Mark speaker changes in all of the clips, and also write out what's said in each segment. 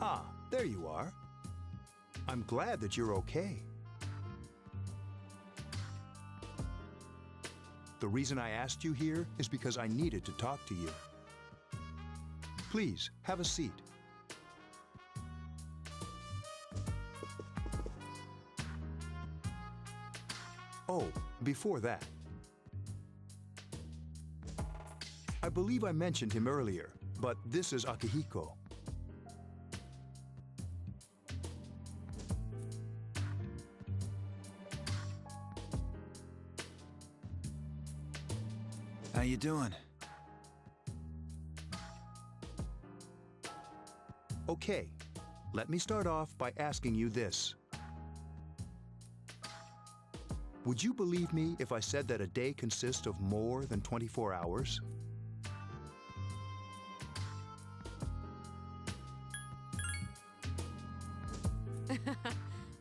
Speaker 1: Ah, there you are. I'm glad that you're okay. The reason I asked you here is because I needed to talk to you. Please, have a seat. Oh, before that. I believe I mentioned him earlier, but this is Akihiko.
Speaker 2: How you doing?
Speaker 1: Okay, let me start off by asking you this. Would you believe me if I said that a day consists of more than 24 hours?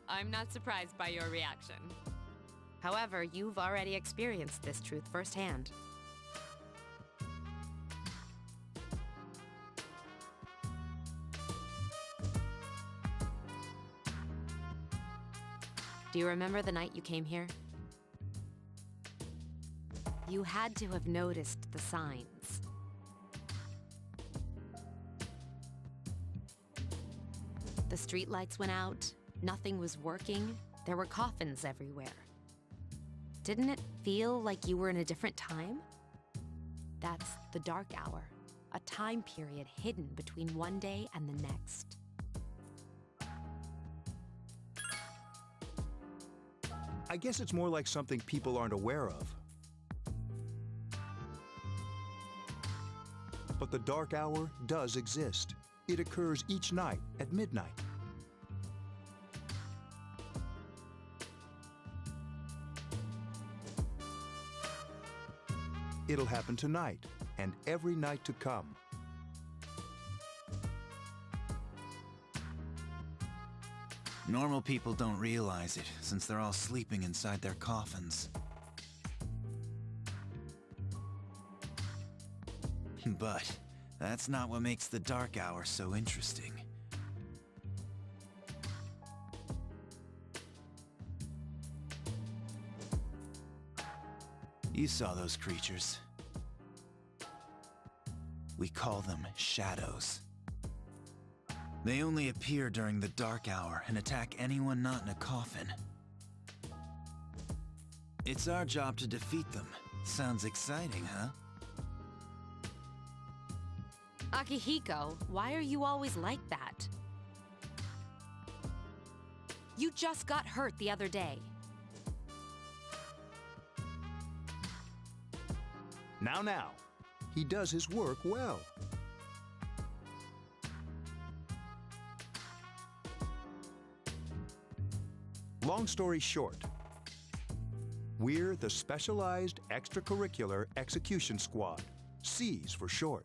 Speaker 3: I'm not surprised by your reaction. However, you've already experienced this truth firsthand. Do you remember the night you came here? You had to have noticed the signs. The streetlights went out, nothing was working, there were coffins everywhere. Didn't it feel like you were in a different time? That's the dark hour, a time period hidden between one day and the next.
Speaker 1: I guess it's more like something people aren't aware of. But the dark hour does exist. It occurs each night at midnight. It'll happen tonight and every night to come.
Speaker 2: Normal people don't realize it, since they're all sleeping inside their coffins. But that's not what makes the dark hour so interesting. You saw those creatures. We call them shadows. They only appear during the dark hour and attack anyone not in a coffin. It's our job to defeat them. Sounds exciting, huh?
Speaker 3: Akihiko, why are you always like that? You just got hurt the other day.
Speaker 1: Now, he does his work well. Long story short, we're the Specialized Extracurricular Execution Squad, SEAS for short.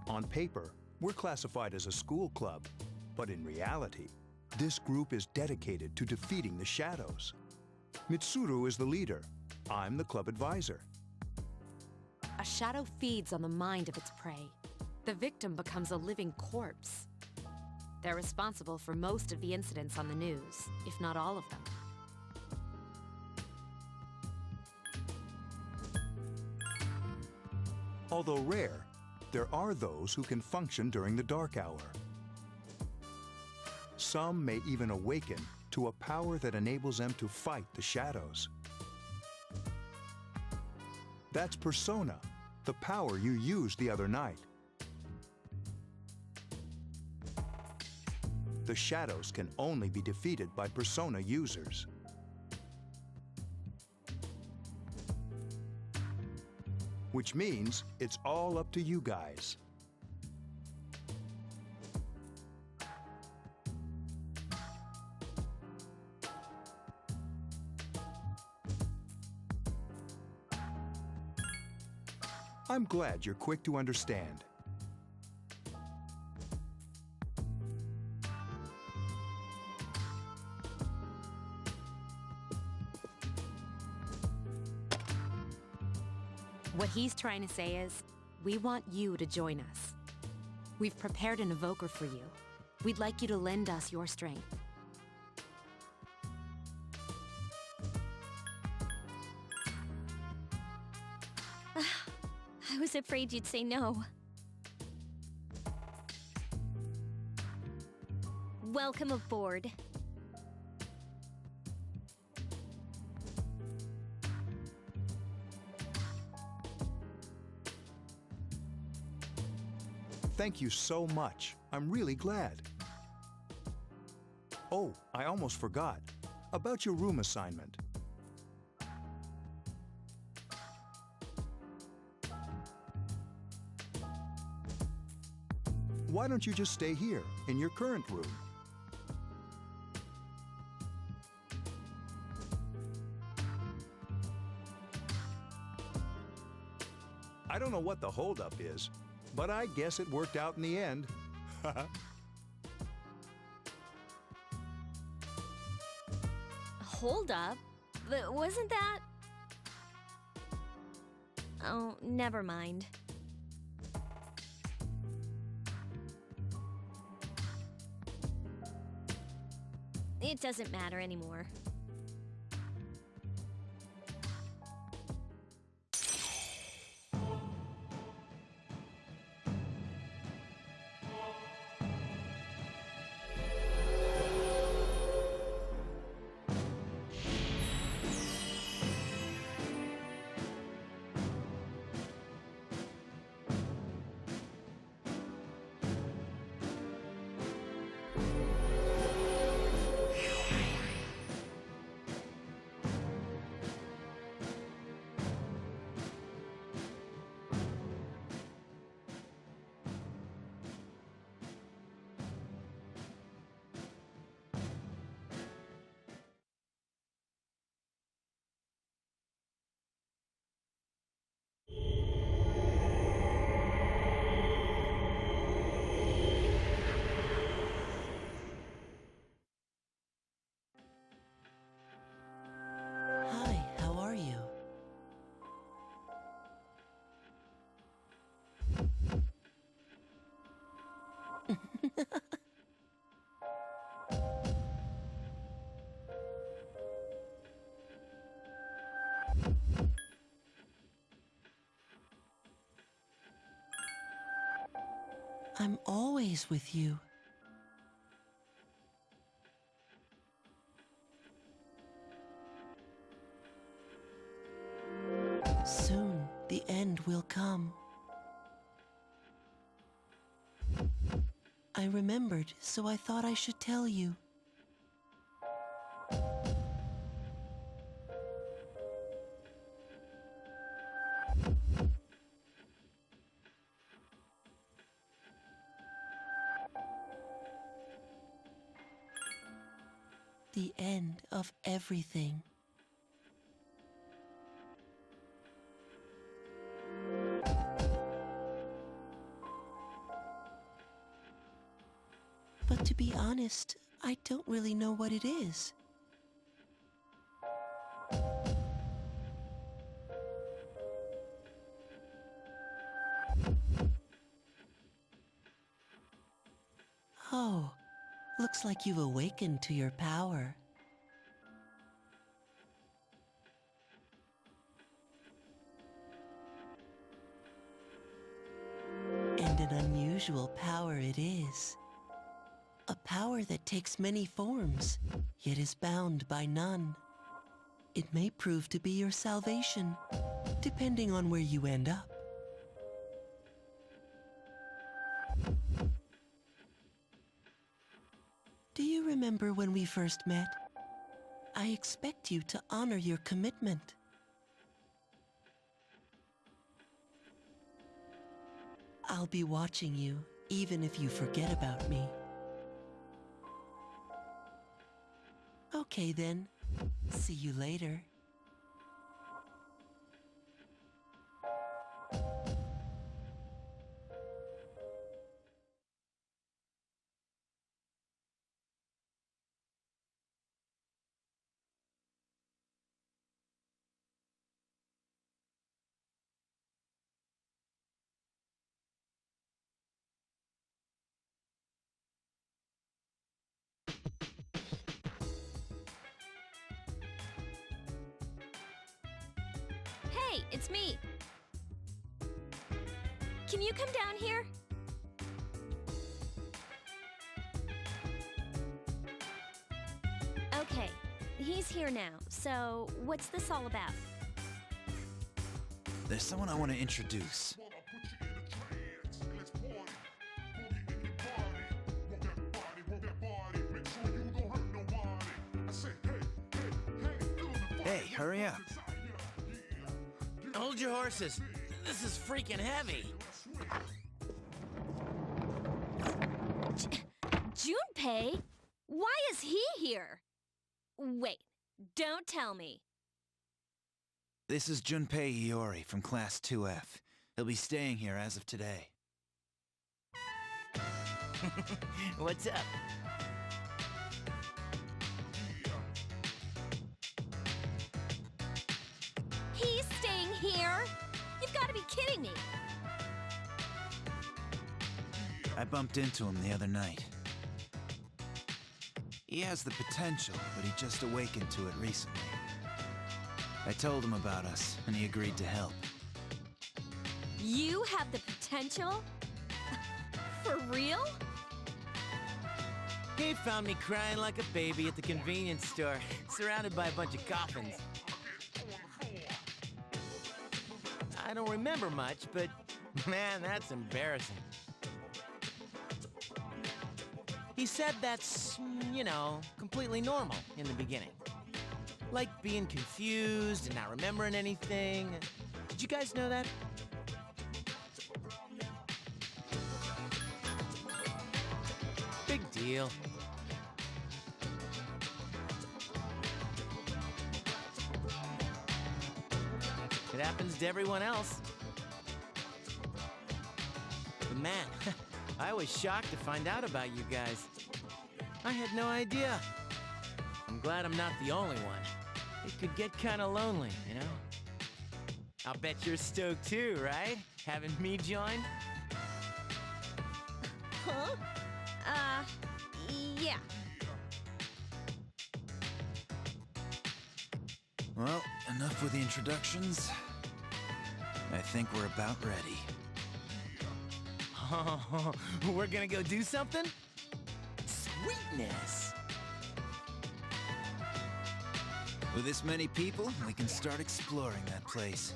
Speaker 1: On paper, we're classified as a school club, but in reality, this group is dedicated to defeating the shadows. Mitsuru is the leader. I'm the club advisor.
Speaker 3: A shadow feeds on the mind of its prey. The victim becomes a living corpse. They're responsible for most of the incidents on the news, if not all of them.
Speaker 1: Although rare, there are those who can function during the dark hour. Some may even awaken to a power that enables them to fight the shadows. That's persona, the power you used the other night. The shadows can only be defeated by persona users. Which means it's all up to you guys. I'm glad you're quick to understand.
Speaker 3: What he's trying to say is, we want you to join us. We've prepared an evoker for you. We'd like you to lend us your strength.
Speaker 4: I was afraid you'd say no. Welcome aboard.
Speaker 1: Thank you so much. I'm really glad. Oh, I almost forgot. About your room assignment. Why don't you just stay here, in your current room? I don't know what the holdup is, but I guess it worked out in the end.
Speaker 4: Hold up. Wasn't that... Oh, never mind. It doesn't matter anymore.
Speaker 5: Hi, how are you? I'm always with you. Soon, the end will come. I remembered, so I thought I should tell you. The end of everything. But to be honest, I don't really know what it is. Oh, looks like you've awakened to your power. unusual power it is. A power that takes many forms, yet is bound by none. It may prove to be your salvation, depending on where you end up. Do you remember when we first met? I expect you to honor your commitment. I'll be watching you, even if you forget about me. Okay then. See you later.
Speaker 4: Hey, it's me. Can you come down here? Okay, he's here now. So, what's this all about?
Speaker 2: There's someone I want to introduce. Hey, hurry up.
Speaker 6: Hold your horses. This is freaking heavy.
Speaker 4: Junpei? Why is he here? Wait, don't tell me.
Speaker 2: This is Junpei Iori from Class 2F. He'll be staying here as of today.
Speaker 6: What's up?
Speaker 4: He's staying here? You've got to be kidding me.
Speaker 2: I bumped into him the other night. He has the potential, but he just awakened to it recently. I told him about us, and he agreed to help.
Speaker 4: You have the potential? For real?
Speaker 6: He found me crying like a baby at the convenience store, surrounded by a bunch of coffins. I don't remember much, but man, that's embarrassing. He said that's, you know, completely normal in the beginning. Like being confused and not remembering anything. Did you guys know that? Big deal. It happens to everyone else. But man, I was shocked to find out about you guys. I had no idea. I'm glad I'm not the only one. It could get kind of lonely, you know? I'll bet you're stoked too, right? Having me join?
Speaker 4: Huh? Yeah.
Speaker 2: Well, enough with the introductions. I think we're about ready.
Speaker 6: Oh, we're gonna go do something? Sweetness!
Speaker 2: With this many people, we can start exploring that place.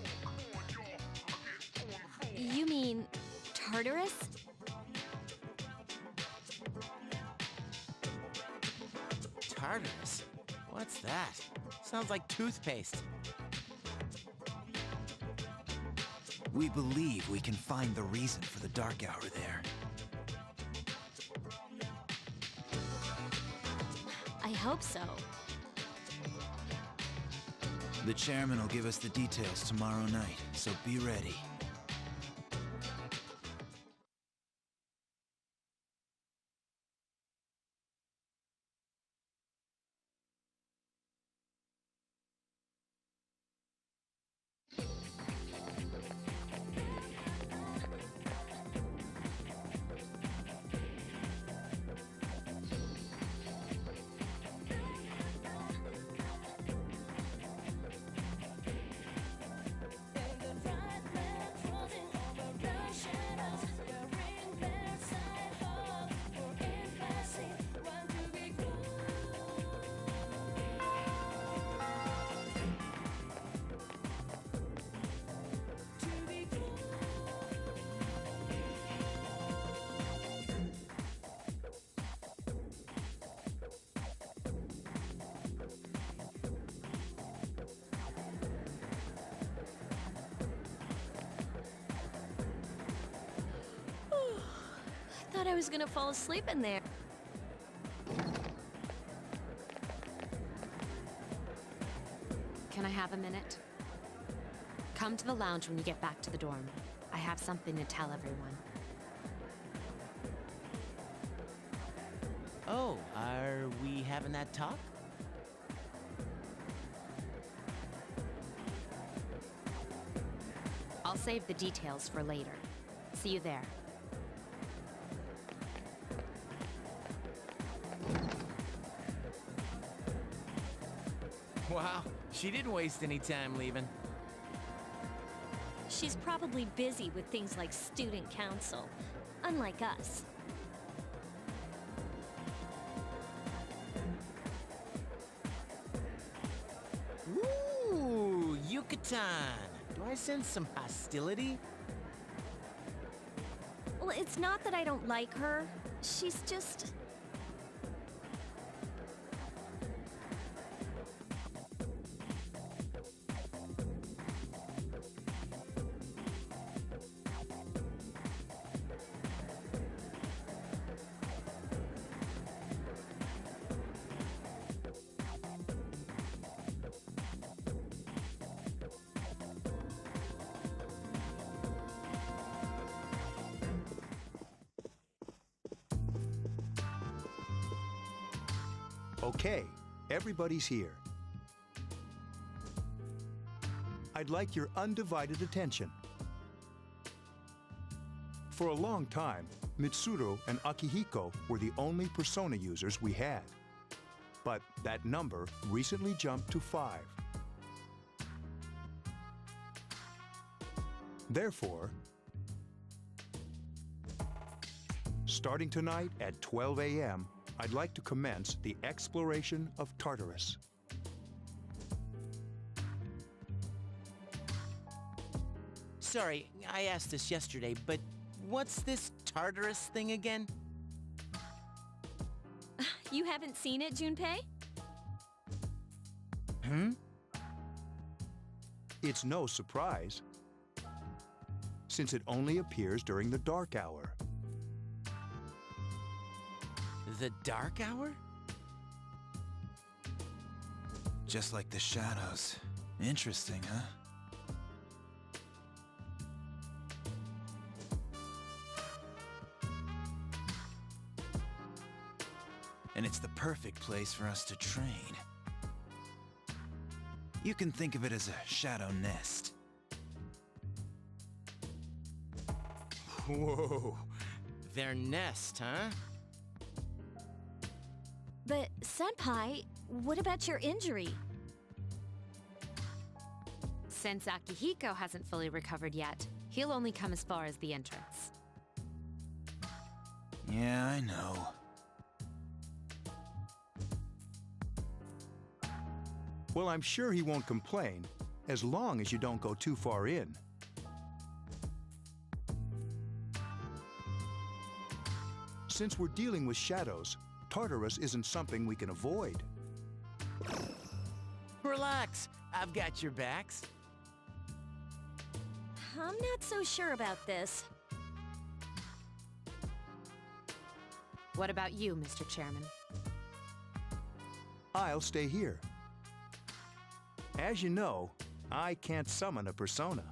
Speaker 4: You mean Tartarus?
Speaker 6: Tartarus? What's that? Sounds like toothpaste.
Speaker 2: We believe we can find the reason for the dark hour there.
Speaker 4: I hope so.
Speaker 2: The chairman will give us the details tomorrow night, so be ready.
Speaker 4: I was gonna fall asleep in there.
Speaker 3: Can I have a minute? Come to the lounge when you get back to the dorm. I have something to tell everyone.
Speaker 6: Oh, are we having that talk?
Speaker 3: I'll save the details for later. See you there.
Speaker 6: Wow, she didn't waste any time leaving.
Speaker 4: She's probably busy with things like student council, unlike us.
Speaker 6: Ooh, Yucatan! Do I sense some hostility?
Speaker 4: Well, it's not that I don't like her. She's just...
Speaker 1: Okay, everybody's here. I'd like your undivided attention. For a long time, Mitsuru and Akihiko were the only persona users we had. But that number recently jumped to 5. Therefore, starting tonight at 12 a.m., I'd like to commence the exploration of Tartarus.
Speaker 6: Sorry, I asked this yesterday, but what's this Tartarus thing again?
Speaker 4: You haven't seen it, Junpei?
Speaker 1: It's no surprise, since it only appears during the dark hour.
Speaker 6: The Dark Hour?
Speaker 2: Just like the shadows. Interesting, huh? And it's the perfect place for us to train. You can think of it as a shadow nest.
Speaker 6: Whoa, their nest, huh?
Speaker 4: But, Senpai, what about your injury?
Speaker 3: Since Akihiko hasn't fully recovered yet, he'll only come as far as the entrance.
Speaker 2: Yeah, I know.
Speaker 1: Well, I'm sure he won't complain, as long as you don't go too far in. Since we're dealing with shadows, Tartarus isn't something we can avoid.
Speaker 6: Relax, I've got your backs.
Speaker 4: I'm not so sure about this.
Speaker 3: What about you, Mr. Chairman?
Speaker 1: I'll stay here. As you know, I can't summon a persona.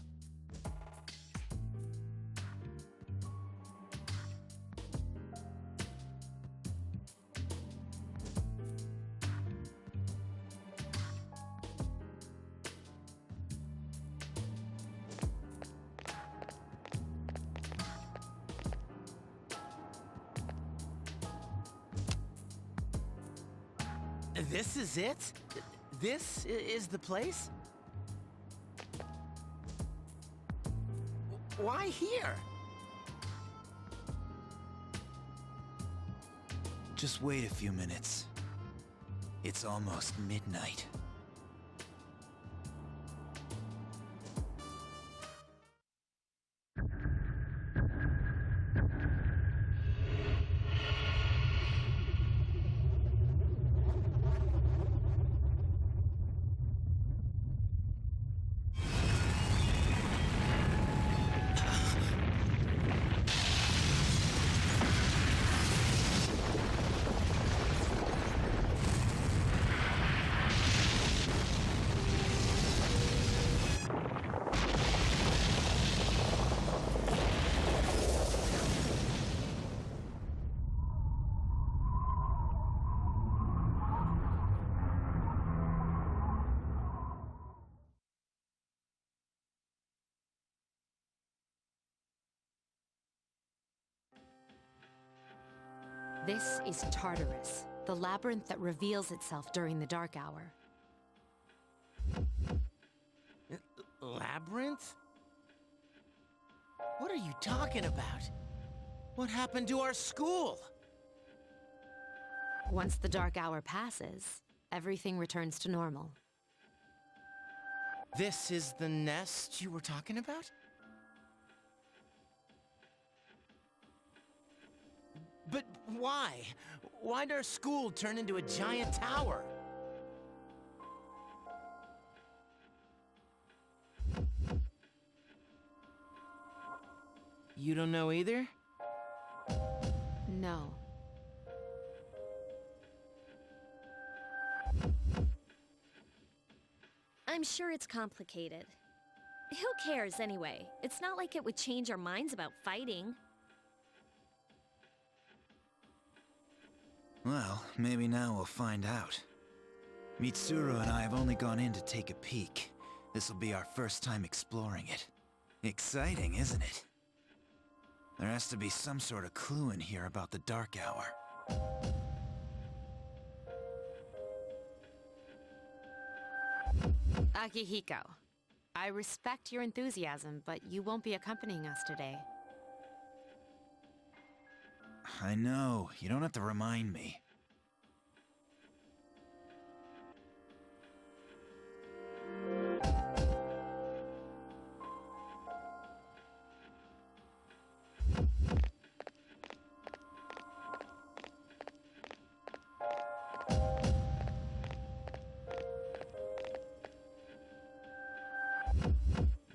Speaker 6: This is it? This is the place? Why here?
Speaker 2: Just wait a few minutes. It's almost midnight.
Speaker 3: This is Tartarus, the labyrinth that reveals itself during the dark hour.
Speaker 6: Labyrinth? What are you talking about? What happened to our school?
Speaker 3: Once the dark hour passes, everything returns to normal.
Speaker 6: This is the nest you were talking about? But why? Why'd our school turn into a giant tower? You don't know either?
Speaker 3: No.
Speaker 4: I'm sure it's complicated. Who cares anyway? It's not like it would change our minds about fighting.
Speaker 2: Well, maybe now we'll find out. Mitsuru and I have only gone in to take a peek. This'll be our first time exploring it. Exciting, isn't it? There has to be some sort of clue in here about the Dark Hour.
Speaker 3: Akihiko, I respect your enthusiasm, but you won't be accompanying us today.
Speaker 2: I know, you don't have to remind me.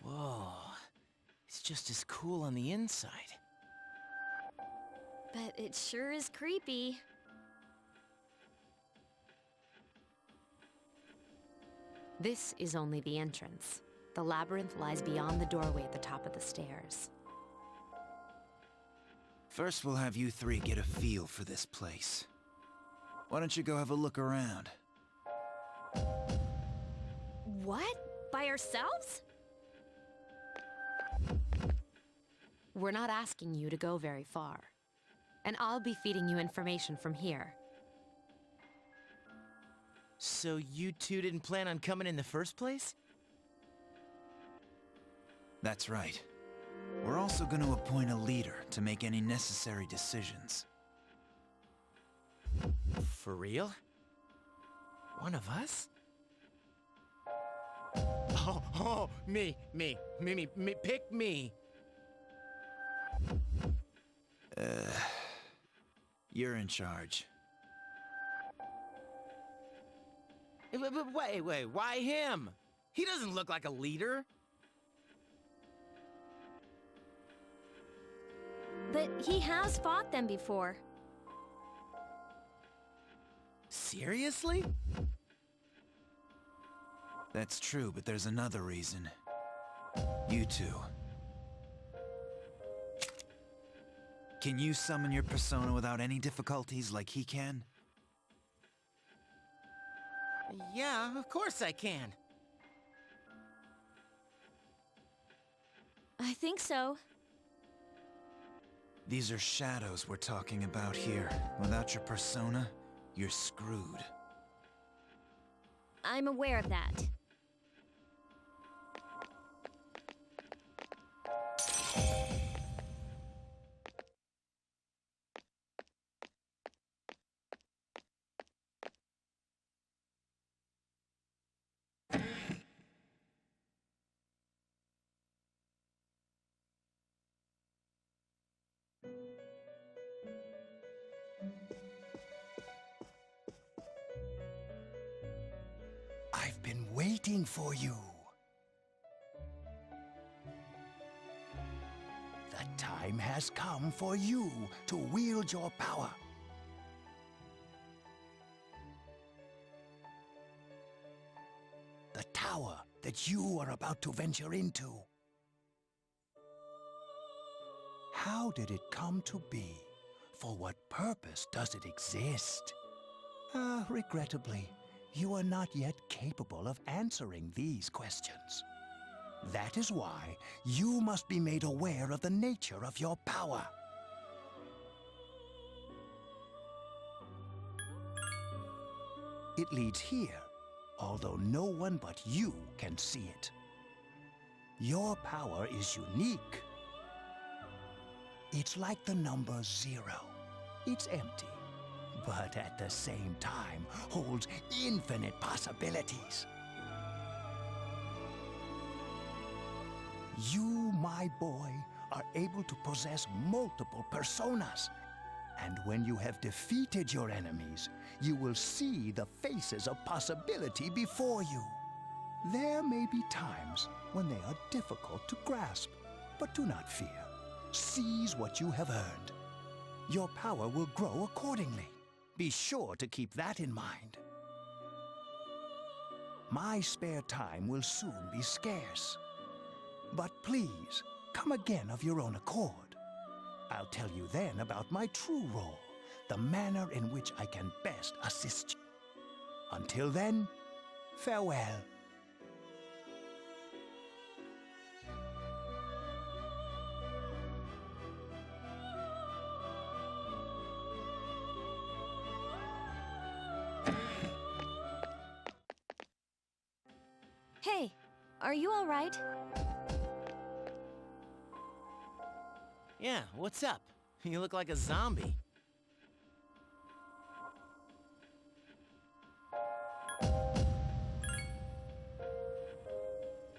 Speaker 6: Whoa, it's just as cool on the inside.
Speaker 4: But it sure is creepy.
Speaker 3: This is only the entrance. The labyrinth lies beyond the doorway at the top of the stairs.
Speaker 2: First, we'll have you three get a feel for this place. Why don't you go have a look around?
Speaker 4: What? By ourselves?
Speaker 3: We're not asking you to go very far. And I'll be feeding you information from here.
Speaker 6: So you two didn't plan on coming in the first place?
Speaker 2: That's right. We're also going to appoint a leader to make any necessary decisions.
Speaker 6: For real? One of us? Oh, me, pick me.
Speaker 2: You're in charge.
Speaker 6: But wait, why him? He doesn't look like a leader.
Speaker 4: But he has fought them before.
Speaker 6: Seriously?
Speaker 2: That's true, but there's another reason. You two. Can you summon your persona without any difficulties like he can?
Speaker 6: Yeah, of course I can.
Speaker 4: I think so.
Speaker 2: These are shadows we're talking about here. Without your persona, you're screwed.
Speaker 4: I'm aware of that.
Speaker 1: I've been waiting for you. The time has come for you to wield your power. The tower that you are about to venture into. How did it come to be? For what purpose does it exist? Regrettably, you are not yet capable of answering these questions. That is why you must be made aware of the nature of your power. It leads here, although no one but you can see it. Your power is unique. It's like the number 0. It's empty, but at the same time holds infinite possibilities. You, my boy, are able to possess multiple personas. And when you have defeated your enemies, you will see the faces of possibility before you. There may be times when they are difficult to grasp, but do not fear. Seize what you have earned. Your power will grow accordingly. Be sure to keep that in mind. My spare time will soon be scarce. But please, come again of your own accord. I'll tell you then about my true role, the manner in which I can best assist you. Until then, farewell.
Speaker 4: Hey, are you all right?
Speaker 6: Yeah, what's up? You look like a zombie.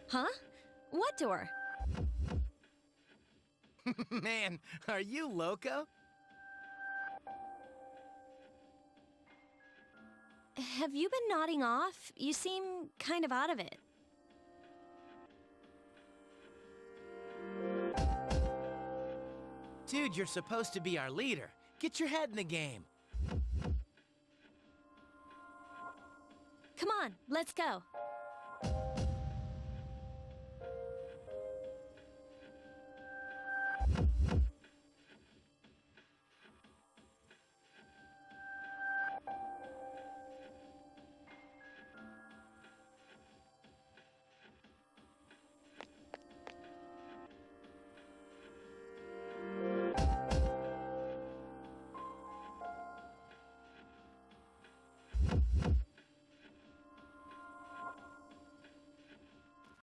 Speaker 4: Huh? What door?
Speaker 6: Man, are you loco?
Speaker 4: Have you been nodding off? You seem kind of out of it.
Speaker 6: Dude, you're supposed to be our leader. Get your head in the game.
Speaker 4: Come on, let's go.